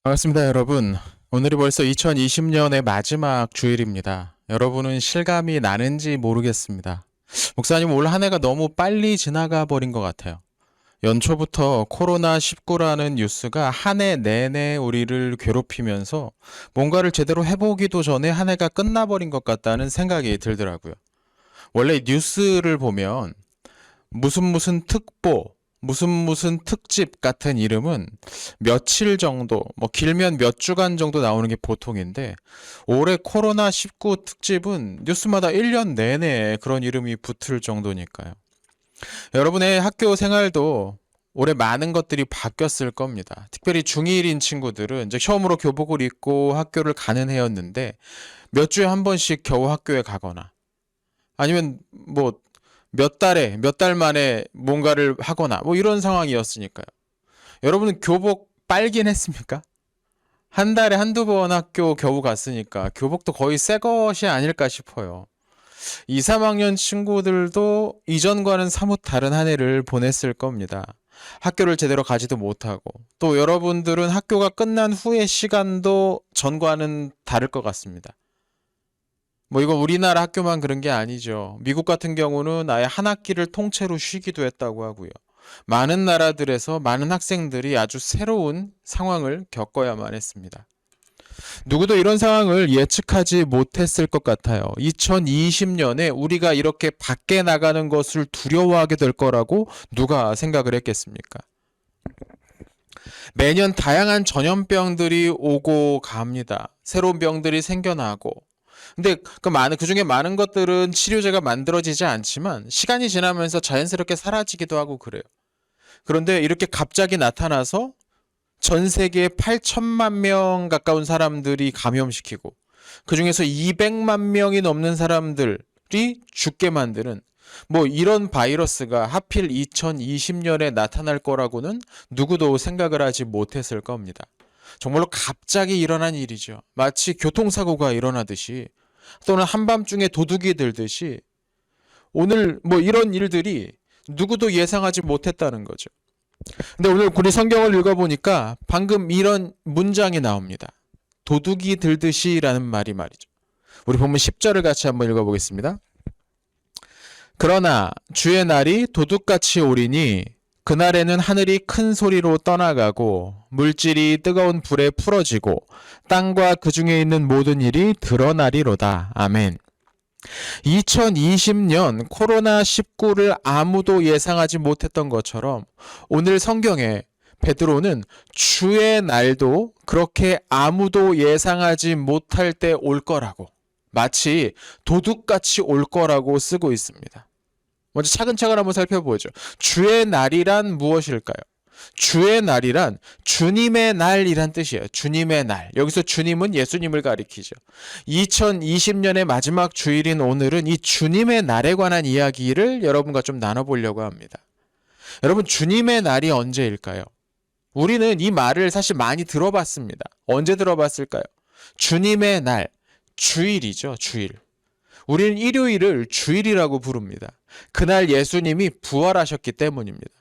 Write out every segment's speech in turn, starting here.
반갑습니다, 여러분. 오늘이 벌써 2020년의 마지막 주일입니다. 여러분은 실감이 나는지 모르겠습니다. 목사님, 올 한 해가 너무 빨리 지나가 버린 것 같아요. 연초부터 코로나19라는 뉴스가 한 해 내내 우리를 괴롭히면서 뭔가를 제대로 해보기도 전에 한 해가 끝나버린 것 같다는 생각이 들더라고요. 원래 뉴스를 보면 무슨 특보, 무슨 특집 같은 이름은 며칠 정도, 뭐 길면 몇 주간 정도 나오는 게 보통인데, 올해 코로나19 특집은 뉴스마다 1년 내내 그런 이름이 붙을 정도니까요. 여러분의 학교 생활도 올해 많은 것들이 바뀌었을 겁니다. 특별히 중1인 친구들은 이제 처음으로 교복을 입고 학교를 가는 해였는데, 몇 주에 한 번씩 겨우 학교에 가거나, 아니면 뭐 몇 달 만에 뭔가를 하거나 뭐 이런 상황이었으니까요. 여러분은 교복 빨긴 했습니까? 한 달에 한두 번 학교 겨우 갔으니까 교복도 거의 새 것이 아닐까 싶어요. 2, 3학년 친구들도 이전과는 사뭇 다른 한 해를 보냈을 겁니다. 학교를 제대로 가지도 못하고, 또 여러분들은 학교가 끝난 후의 시간도 전과는 다를 것 같습니다. 뭐 이거 우리나라 학교만 그런 게 아니죠. 미국 같은 경우는 아예 한 학기를 통째로 쉬기도 했다고 하고요. 많은 나라들에서 많은 학생들이 아주 새로운 상황을 겪어야만 했습니다. 누구도 이런 상황을 예측하지 못했을 것 같아요. 2020년에 우리가 이렇게 밖에 나가는 것을 두려워하게 될 거라고 누가 생각을 했겠습니까? 매년 다양한 전염병들이 오고 갑니다. 새로운 병들이 생겨나고, 근데 그 중에 많은 것들은 치료제가 만들어지지 않지만 시간이 지나면서 자연스럽게 사라지기도 하고 그래요. 그런데 이렇게 갑자기 나타나서 전 세계 8천만 명 가까운 사람들이 감염시키고, 그 중에서 200만 명이 넘는 사람들이 죽게 만드는 뭐 이런 바이러스가 하필 2020년에 나타날 거라고는 누구도 생각을 하지 못했을 겁니다. 정말로 갑자기 일어난 일이죠. 마치 교통사고가 일어나듯이, 또는 한밤중에 도둑이 들듯이 오늘 뭐 이런 일들이 누구도 예상하지 못했다는 거죠. 근데 오늘 우리 성경을 읽어보니까 방금 이런 문장이 나옵니다. 도둑이 들듯이라는 말이죠. 우리 본문 10절을 같이 한번 읽어보겠습니다. 그러나 주의 날이 도둑같이 오리니 그날에는 하늘이 큰 소리로 떠나가고 물질이 뜨거운 불에 풀어지고 땅과 그 중에 있는 모든 일이 드러나리로다. 아멘. 2020년 코로나19를 아무도 예상하지 못했던 것처럼 오늘 성경에 베드로는 주의 날도 그렇게 아무도 예상하지 못할 때 올 거라고, 마치 도둑같이 올 거라고 쓰고 있습니다. 먼저 차근차근 한번 살펴보죠. 주의 날이란 무엇일까요? 주의 날이란 주님의 날이란 뜻이에요. 주님의 날. 여기서 주님은 예수님을 가리키죠. 2020년의 마지막 주일인 오늘은 이 주님의 날에 관한 이야기를 여러분과 좀 나눠보려고 합니다. 여러분, 주님의 날이 언제일까요? 우리는 이 말을 사실 많이 들어봤습니다. 언제 들어봤을까요? 주님의 날, 주일이죠, 주일. 우리는 일요일을 주일이라고 부릅니다. 그날 예수님이 부활하셨기 때문입니다.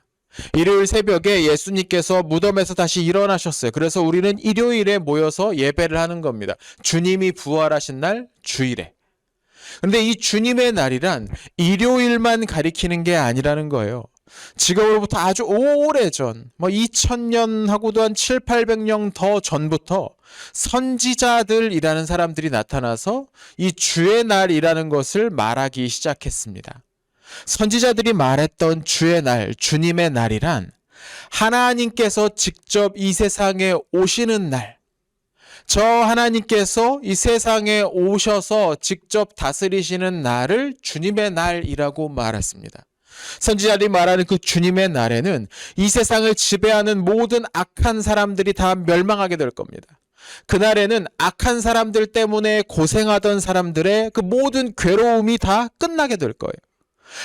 일요일 새벽에 예수님께서 무덤에서 다시 일어나셨어요. 그래서 우리는 일요일에 모여서 예배를 하는 겁니다. 주님이 부활하신 날, 주일에. 근데 이 주님의 날이란 일요일만 가리키는 게 아니라는 거예요. 지금으로부터 아주 오래전, 2000년하고도 한 7, 800년 더 전부터 선지자들이라는 사람들이 나타나서 이 주의 날이라는 것을 말하기 시작했습니다. 선지자들이 말했던 주의 날, 주님의 날이란 하나님께서 직접 이 세상에 오시는 날, 저 하나님께서 이 세상에 오셔서 직접 다스리시는 날을 주님의 날이라고 말했습니다. 선지자들이 말하는 그 주님의 날에는 이 세상을 지배하는 모든 악한 사람들이 다 멸망하게 될 겁니다. 그날에는 악한 사람들 때문에 고생하던 사람들의 그 모든 괴로움이 다 끝나게 될 거예요.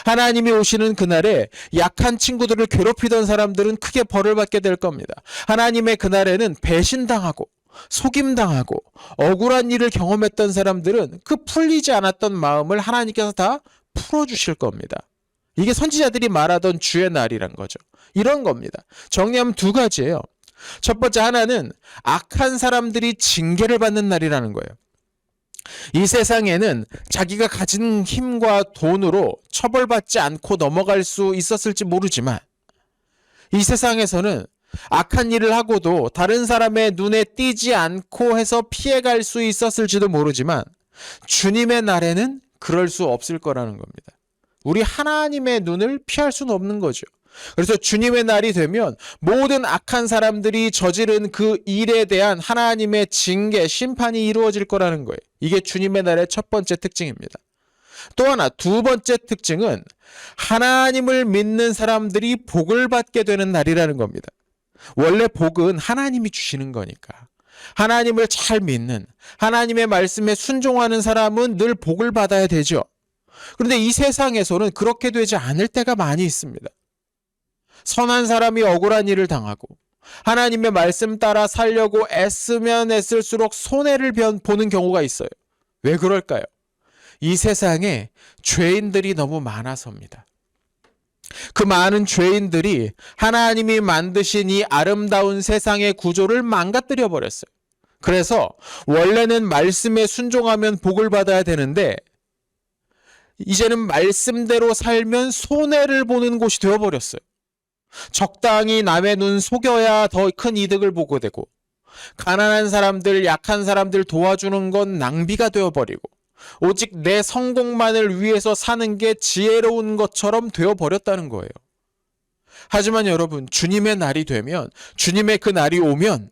하나님이 오시는 그날에 약한 친구들을 괴롭히던 사람들은 크게 벌을 받게 될 겁니다. 하나님의 그날에는 배신당하고 속임당하고 억울한 일을 경험했던 사람들은 그 풀리지 않았던 마음을 하나님께서 다 풀어주실 겁니다. 이게 선지자들이 말하던 주의 날이란 거죠. 이런 겁니다. 정리하면 두 가지예요. 첫 번째 하나는 악한 사람들이 징계를 받는 날이라는 거예요. 이 세상에는 자기가 가진 힘과 돈으로 처벌받지 않고 넘어갈 수 있었을지 모르지만 이 세상에서는 악한 일을 하고도 다른 사람의 눈에 띄지 않고 해서 피해갈 수 있었을지도 모르지만 주님의 날에는 그럴 수 없을 거라는 겁니다. 우리 하나님의 눈을 피할 수는 없는 거죠. 그래서 주님의 날이 되면 모든 악한 사람들이 저지른 그 일에 대한 하나님의 징계, 심판이 이루어질 거라는 거예요. 이게 주님의 날의 첫 번째 특징입니다. 또 하나, 두 번째 특징은 하나님을 믿는 사람들이 복을 받게 되는 날이라는 겁니다. 원래 복은 하나님이 주시는 거니까. 하나님을 잘 믿는, 하나님의 말씀에 순종하는 사람은 늘 복을 받아야 되죠. 그런데 이 세상에서는 그렇게 되지 않을 때가 많이 있습니다. 선한 사람이 억울한 일을 당하고 하나님의 말씀 따라 살려고 애쓰면 애쓸수록 손해를 보는 경우가 있어요. 왜 그럴까요? 이 세상에 죄인들이 너무 많아서입니다. 그 많은 죄인들이 하나님이 만드신 이 아름다운 세상의 구조를 망가뜨려 버렸어요. 그래서 원래는 말씀에 순종하면 복을 받아야 되는데 이제는 말씀대로 살면 손해를 보는 곳이 되어버렸어요. 적당히 남의 눈 속여야 더 큰 이득을 보게 되고 가난한 사람들, 약한 사람들 도와주는 건 낭비가 되어버리고 오직 내 성공만을 위해서 사는 게 지혜로운 것처럼 되어버렸다는 거예요. 하지만 여러분, 주님의 날이 되면, 주님의 그 날이 오면,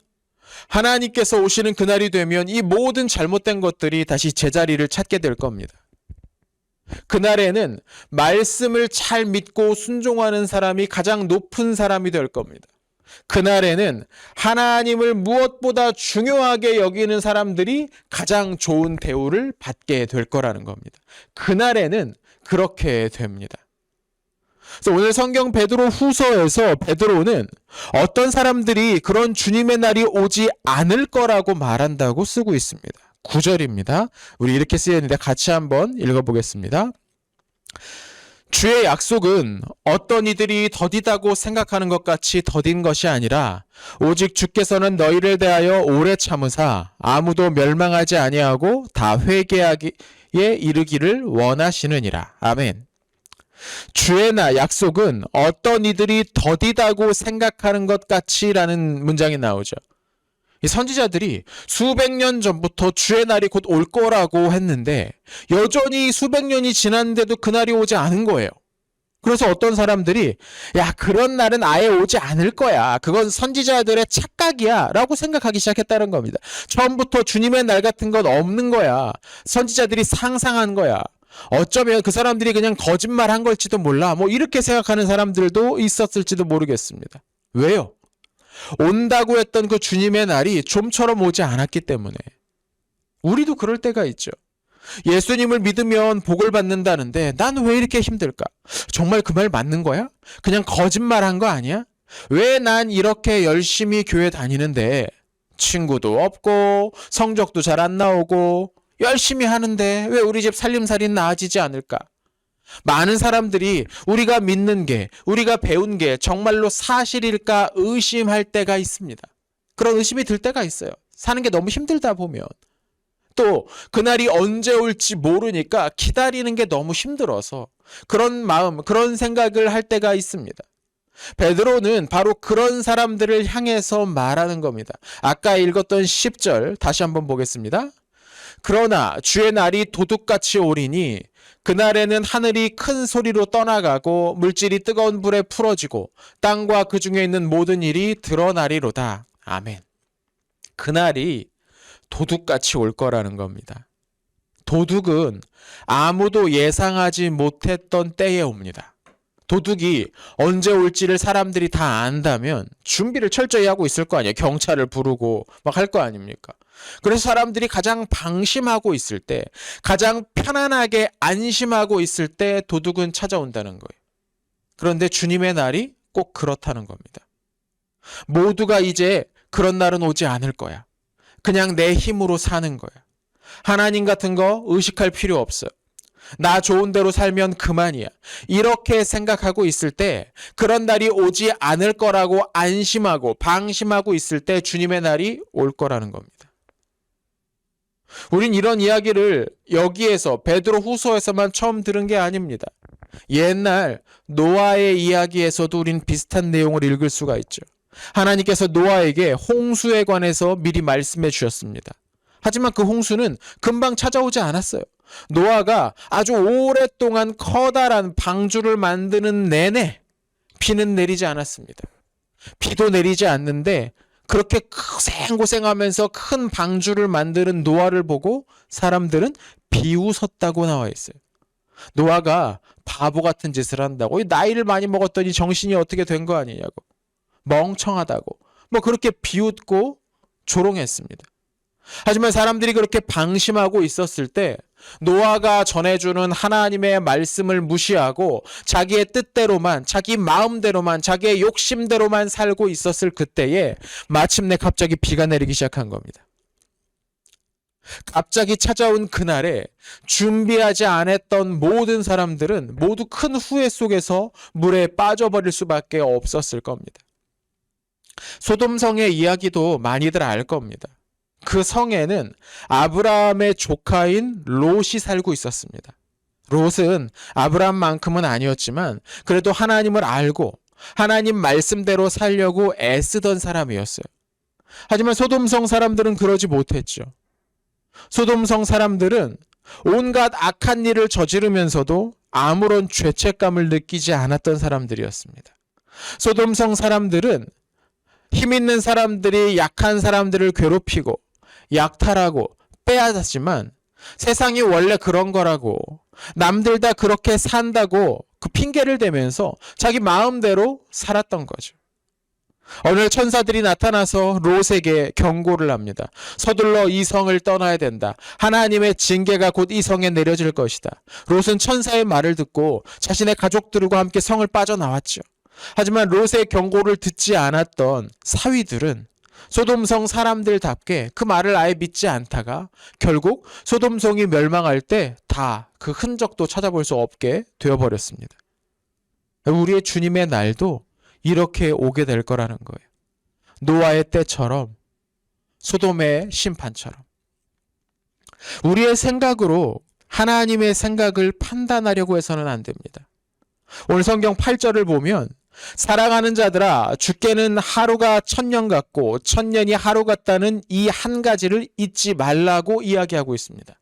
하나님께서 오시는 그 날이 되면 이 모든 잘못된 것들이 다시 제자리를 찾게 될 겁니다. 그날에는 말씀을 잘 믿고 순종하는 사람이 가장 높은 사람이 될 겁니다. 그날에는 하나님을 무엇보다 중요하게 여기는 사람들이 가장 좋은 대우를 받게 될 거라는 겁니다. 그날에는 그렇게 됩니다. 그래서 오늘 성경 베드로 후서에서 베드로는 어떤 사람들이 그런 주님의 날이 오지 않을 거라고 말한다고 쓰고 있습니다. 9절입니다. 우리 이렇게 쓰여있는데 같이 한번 읽어보겠습니다. 주의 약속은 어떤 이들이 더디다고 생각하는 것 같이 더딘 것이 아니라 오직 주께서는 너희를 대하여 오래 참으사 아무도 멸망하지 아니하고 다 회개하기에 이르기를 원하시느니라. 아멘. 주의 약속은 어떤 이들이 더디다고 생각하는 것 같이라는 문장이 나오죠. 이 선지자들이 수백 년 전부터 주의 날이 곧 올 거라고 했는데 여전히 수백 년이 지났는데도 그 날이 오지 않은 거예요. 그래서 어떤 사람들이 야, 그런 날은 아예 오지 않을 거야. 그건 선지자들의 착각이야 라고 생각하기 시작했다는 겁니다. 처음부터 주님의 날 같은 건 없는 거야. 선지자들이 상상한 거야. 어쩌면 그 사람들이 그냥 거짓말한 걸지도 몰라. 뭐 이렇게 생각하는 사람들도 있었을지도 모르겠습니다. 왜요? 온다고 했던 그 주님의 날이 좀처럼 오지 않았기 때문에. 우리도 그럴 때가 있죠. 예수님을 믿으면 복을 받는다는데 난 왜 이렇게 힘들까? 정말 그 말 맞는 거야? 그냥 거짓말한 거 아니야? 왜 난 이렇게 열심히 교회 다니는데 친구도 없고 성적도 잘 안 나오고 열심히 하는데 왜 우리 집 살림살이는 나아지지 않을까? 많은 사람들이 우리가 믿는 게, 우리가 배운 게 정말로 사실일까 의심할 때가 있습니다. 그런 의심이 들 때가 있어요. 사는 게 너무 힘들다 보면. 또 그날이 언제 올지 모르니까 기다리는 게 너무 힘들어서 그런 마음, 그런 생각을 할 때가 있습니다. 베드로는 바로 그런 사람들을 향해서 말하는 겁니다. 아까 읽었던 10절 다시 한번 보겠습니다. 그러나 주의 날이 도둑같이 오리니 그날에는 하늘이 큰 소리로 떠나가고 물질이 뜨거운 불에 풀어지고 땅과 그 중에 있는 모든 일이 드러나리로다. 아멘. 그날이 도둑같이 올 거라는 겁니다. 도둑은 아무도 예상하지 못했던 때에 옵니다. 도둑이 언제 올지를 사람들이 다 안다면 준비를 철저히 하고 있을 거 아니에요. 경찰을 부르고 막 할 거 아닙니까? 그래서 사람들이 가장 방심하고 있을 때, 가장 편안하게 안심하고 있을 때 도둑은 찾아온다는 거예요. 그런데 주님의 날이 꼭 그렇다는 겁니다. 모두가 이제 그런 날은 오지 않을 거야. 그냥 내 힘으로 사는 거야. 하나님 같은 거 의식할 필요 없어요. 나 좋은 대로 살면 그만이야. 이렇게 생각하고 있을 때 그런 날이 오지 않을 거라고 안심하고 방심하고 있을 때 주님의 날이 올 거라는 겁니다. 우린 이런 이야기를 여기에서 베드로 후서에서만 처음 들은 게 아닙니다. 옛날 노아의 이야기에서도 우린 비슷한 내용을 읽을 수가 있죠. 하나님께서 노아에게 홍수에 관해서 미리 말씀해 주셨습니다. 하지만 그 홍수는 금방 찾아오지 않았어요. 노아가 아주 오랫동안 커다란 방주를 만드는 내내 비는 내리지 않았습니다. 비도 내리지 않는데 그렇게 고생하면서 큰 방주를 만드는 노아를 보고 사람들은 비웃었다고 나와 있어요. 노아가 바보 같은 짓을 한다고, 나이를 많이 먹었더니 정신이 어떻게 된 거 아니냐고, 멍청하다고 뭐 그렇게 비웃고 조롱했습니다. 하지만 사람들이 그렇게 방심하고 있었을 때 노아가 전해주는 하나님의 말씀을 무시하고 자기의 뜻대로만, 자기 마음대로만, 자기의 욕심대로만 살고 있었을 그때에 마침내 갑자기 비가 내리기 시작한 겁니다. 갑자기 찾아온 그날에 준비하지 않았던 모든 사람들은 모두 큰 후회 속에서 물에 빠져버릴 수밖에 없었을 겁니다. 소돔성의 이야기도 많이들 알 겁니다. 그 성에는 아브라함의 조카인 롯이 살고 있었습니다. 롯은 아브라함만큼은 아니었지만 그래도 하나님을 알고 하나님 말씀대로 살려고 애쓰던 사람이었어요. 하지만 소돔성 사람들은 그러지 못했죠. 소돔성 사람들은 온갖 악한 일을 저지르면서도 아무런 죄책감을 느끼지 않았던 사람들이었습니다. 소돔성 사람들은 힘 있는 사람들이 약한 사람들을 괴롭히고 약탈하고 빼앗았지만 세상이 원래 그런 거라고, 남들 다 그렇게 산다고 그 핑계를 대면서 자기 마음대로 살았던 거죠. 어느 날 천사들이 나타나서 롯에게 경고를 합니다. 서둘러 이 성을 떠나야 된다. 하나님의 징계가 곧 이 성에 내려질 것이다. 롯은 천사의 말을 듣고 자신의 가족들과 함께 성을 빠져나왔죠. 하지만 롯의 경고를 듣지 않았던 사위들은 소돔성 사람들답게 그 말을 아예 믿지 않다가 결국 소돔성이 멸망할 때 다 그 흔적도 찾아볼 수 없게 되어버렸습니다. 우리의 주님의 날도 이렇게 오게 될 거라는 거예요. 노아의 때처럼, 소돔의 심판처럼. 우리의 생각으로 하나님의 생각을 판단하려고 해서는 안 됩니다. 오늘 성경 8절을 보면 사랑하는 자들아, 주께는 하루가 1000년 같고 1000년이 하루 같다는 이 한 가지를 잊지 말라고 이야기하고 있습니다.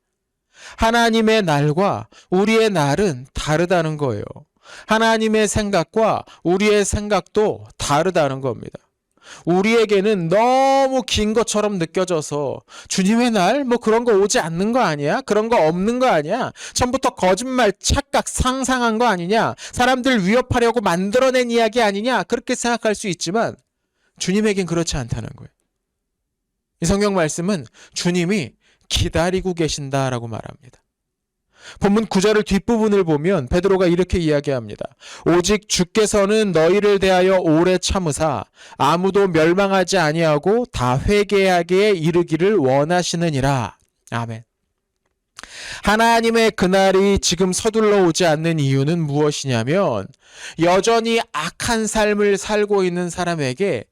하나님의 날과 우리의 날은 다르다는 거예요. 하나님의 생각과 우리의 생각도 다르다는 겁니다. 우리에게는 너무 긴 것처럼 느껴져서 주님의 날? 뭐 그런 거 오지 않는 거 아니야? 그런 거 없는 거 아니야? 처음부터 거짓말, 착각, 상상한 거 아니냐? 사람들 위협하려고 만들어낸 이야기 아니냐? 그렇게 생각할 수 있지만 주님에겐 그렇지 않다는 거예요. 이 성경 말씀은 주님이 기다리고 계신다라고 말합니다. 본문 9절을 뒷부분을 보면 베드로가 이렇게 이야기합니다. 오직 주께서는 너희를 대하여 오래 참으사 아무도 멸망하지 아니하고 다 회개하게 이르기를 원하시느니라. 아멘. 하나님의 그날이 지금 서둘러 오지 않는 이유는 무엇이냐면 여전히 악한 삶을 살고 있는 사람에게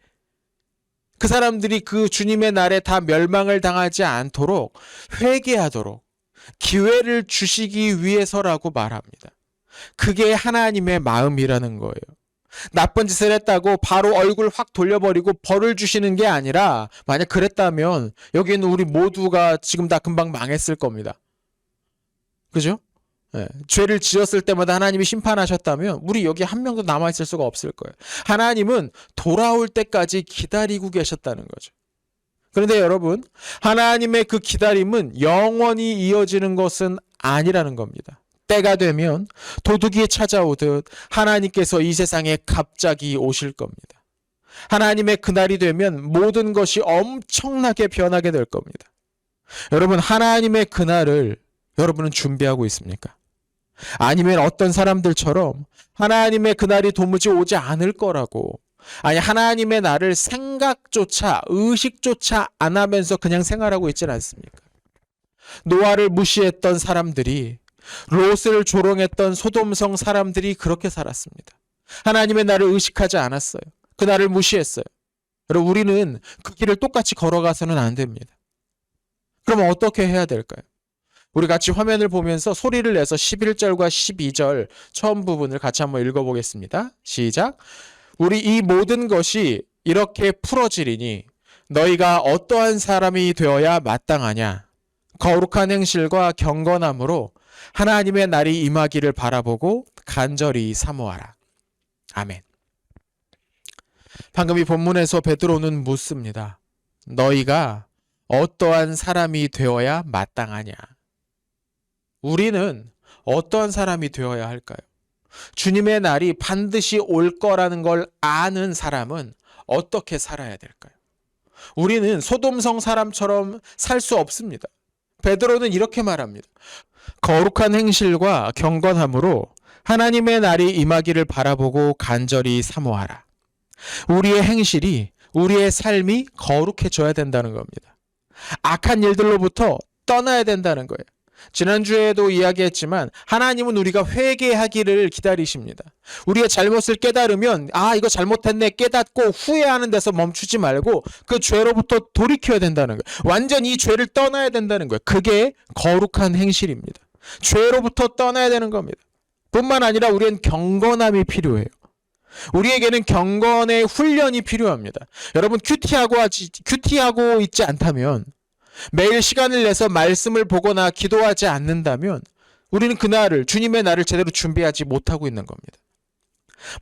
그 사람들이 그 주님의 날에 다 멸망을 당하지 않도록 회개하도록 기회를 주시기 위해서라고 말합니다. 그게 하나님의 마음이라는 거예요. 나쁜 짓을 했다고 바로 얼굴 확 돌려버리고 벌을 주시는 게 아니라, 만약 그랬다면 여기는 우리 모두가 지금 다 금방 망했을 겁니다. 그죠? 네. 죄를 지었을 때마다 하나님이 심판하셨다면 우리 여기 한 명도 남아있을 수가 없을 거예요. 하나님은 돌아올 때까지 기다리고 계셨다는 거죠. 그런데 여러분, 하나님의 그 기다림은 영원히 이어지는 것은 아니라는 겁니다. 때가 되면 도둑이 찾아오듯 하나님께서 이 세상에 갑자기 오실 겁니다. 하나님의 그날이 되면 모든 것이 엄청나게 변하게 될 겁니다. 여러분, 하나님의 그날을 여러분은 준비하고 있습니까? 아니면 어떤 사람들처럼 하나님의 그날이 도무지 오지 않을 거라고, 아니 하나님의 날을 생각조차 의식조차 안 하면서 그냥 생활하고 있지는 않습니까? 노아를 무시했던 사람들이 롯을 조롱했던 소돔성 사람들이 그렇게 살았습니다. 하나님의 나를 의식하지 않았어요. 그 나를 무시했어요. 여러분, 우리는 그 길을 똑같이 걸어가서는 안 됩니다. 그럼 어떻게 해야 될까요? 우리 같이 화면을 보면서 소리를 내서 11절과 12절 처음 부분을 같이 한번 읽어보겠습니다. 시작. 우리 이 모든 것이 이렇게 풀어지리니 너희가 어떠한 사람이 되어야 마땅하냐? 거룩한 행실과 경건함으로 하나님의 날이 임하기를 바라보고 간절히 사모하라. 아멘. 방금 이 본문에서 베드로는 묻습니다. 너희가 어떠한 사람이 되어야 마땅하냐? 우리는 어떠한 사람이 되어야 할까요? 주님의 날이 반드시 올 거라는 걸 아는 사람은 어떻게 살아야 될까요? 우리는 소돔성 사람처럼 살 수 없습니다. 베드로는 이렇게 말합니다. 거룩한 행실과 경건함으로 하나님의 날이 임하기를 바라보고 간절히 사모하라. 우리의 행실이, 우리의 삶이 거룩해져야 된다는 겁니다. 악한 일들로부터 떠나야 된다는 거예요. 지난주에도 이야기했지만 하나님은 우리가 회개하기를 기다리십니다. 우리의 잘못을 깨달으면 이거 잘못했네 깨닫고 후회하는 데서 멈추지 말고 그 죄로부터 돌이켜야 된다는 거예요. 완전히 이 죄를 떠나야 된다는 거예요. 그게 거룩한 행실입니다. 죄로부터 떠나야 되는 겁니다. 뿐만 아니라 우리는 경건함이 필요해요. 우리에게는 경건의 훈련이 필요합니다. 여러분, 큐티하고 있지 않다면, 매일 시간을 내서 말씀을 보거나 기도하지 않는다면 우리는 그날을, 주님의 날을 제대로 준비하지 못하고 있는 겁니다.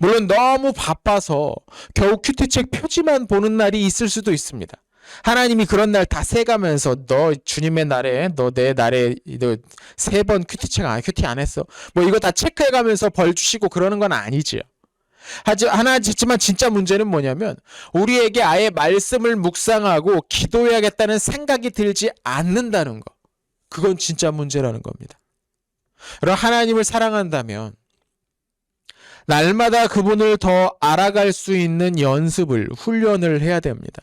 물론 너무 바빠서 겨우 큐티책 표지만 보는 날이 있을 수도 있습니다. 하나님이 그런 날 다 세가면서 너 주님의 날에, 너 내 날에 너 3번 큐티 안 했어. 뭐 이거 다 체크해가면서 벌 주시고 그러는 건 아니지요. 하지만 진짜 문제는 뭐냐면 우리에게 아예 말씀을 묵상하고 기도해야겠다는 생각이 들지 않는다는 거. 그건 진짜 문제라는 겁니다. 여러분, 하나님을 사랑한다면 날마다 그분을 더 알아갈 수 있는 연습을, 훈련을 해야 됩니다.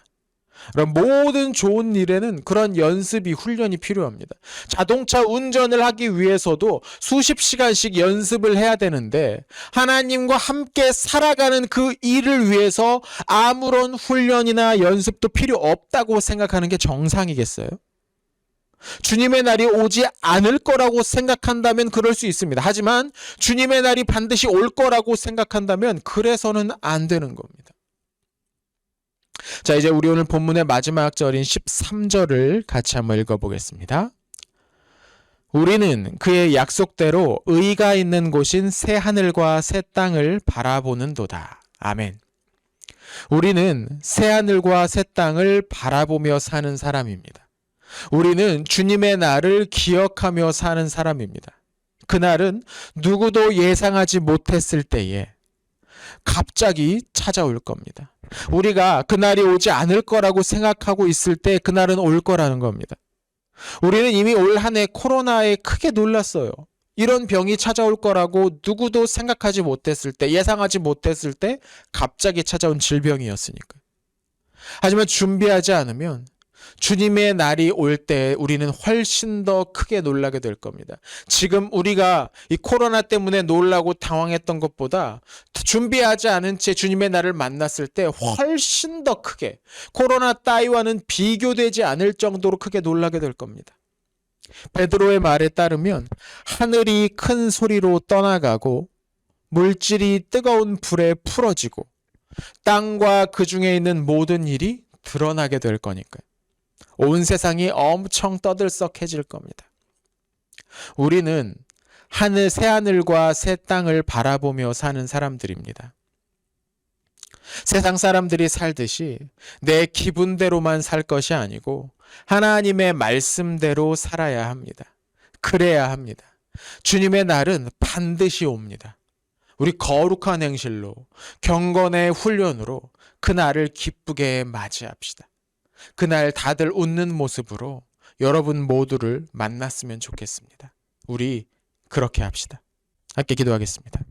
그럼 모든 좋은 일에는 그런 연습이, 훈련이 필요합니다. 자동차 운전을 하기 위해서도 수십 시간씩 연습을 해야 되는데 하나님과 함께 살아가는 그 일을 위해서 아무런 훈련이나 연습도 필요 없다고 생각하는 게 정상이겠어요? 주님의 날이 오지 않을 거라고 생각한다면 그럴 수 있습니다. 하지만 주님의 날이 반드시 올 거라고 생각한다면 그래서는 안 되는 겁니다. 자, 이제 우리 오늘 본문의 마지막 절인 13절을 같이 한번 읽어보겠습니다. 우리는 그의 약속대로 의가 있는 곳인 새 하늘과 새 땅을 바라보는도다. 아멘. 우리는 새 하늘과 새 땅을 바라보며 사는 사람입니다. 우리는 주님의 날을 기억하며 사는 사람입니다. 그날은 누구도 예상하지 못했을 때에 갑자기 찾아올 겁니다. 우리가 그날이 오지 않을 거라고 생각하고 있을 때 그날은 올 거라는 겁니다. 우리는 이미 올 한 해 코로나에 크게 놀랐어요. 이런 병이 찾아올 거라고 누구도 생각하지 못했을 때, 예상하지 못했을 때 갑자기 찾아온 질병이었으니까. 하지만 준비하지 않으면 주님의 날이 올 때 우리는 훨씬 더 크게 놀라게 될 겁니다. 지금 우리가 이 코로나 때문에 놀라고 당황했던 것보다 준비하지 않은 채 주님의 날을 만났을 때 훨씬 더 크게, 코로나 따위와는 비교되지 않을 정도로 크게 놀라게 될 겁니다. 베드로의 말에 따르면 하늘이 큰 소리로 떠나가고 물질이 뜨거운 불에 풀어지고 땅과 그 중에 있는 모든 일이 드러나게 될 거니까요. 온 세상이 엄청 떠들썩해질 겁니다. 우리는 새 하늘과 새 땅을 바라보며 사는 사람들입니다. 세상 사람들이 살듯이 내 기분대로만 살 것이 아니고 하나님의 말씀대로 살아야 합니다. 그래야 합니다. 주님의 날은 반드시 옵니다. 우리 거룩한 행실로, 경건의 훈련으로 그 날을 기쁘게 맞이합시다. 그날 다들 웃는 모습으로 여러분 모두를 만났으면 좋겠습니다. 우리 그렇게 합시다. 함께 기도하겠습니다.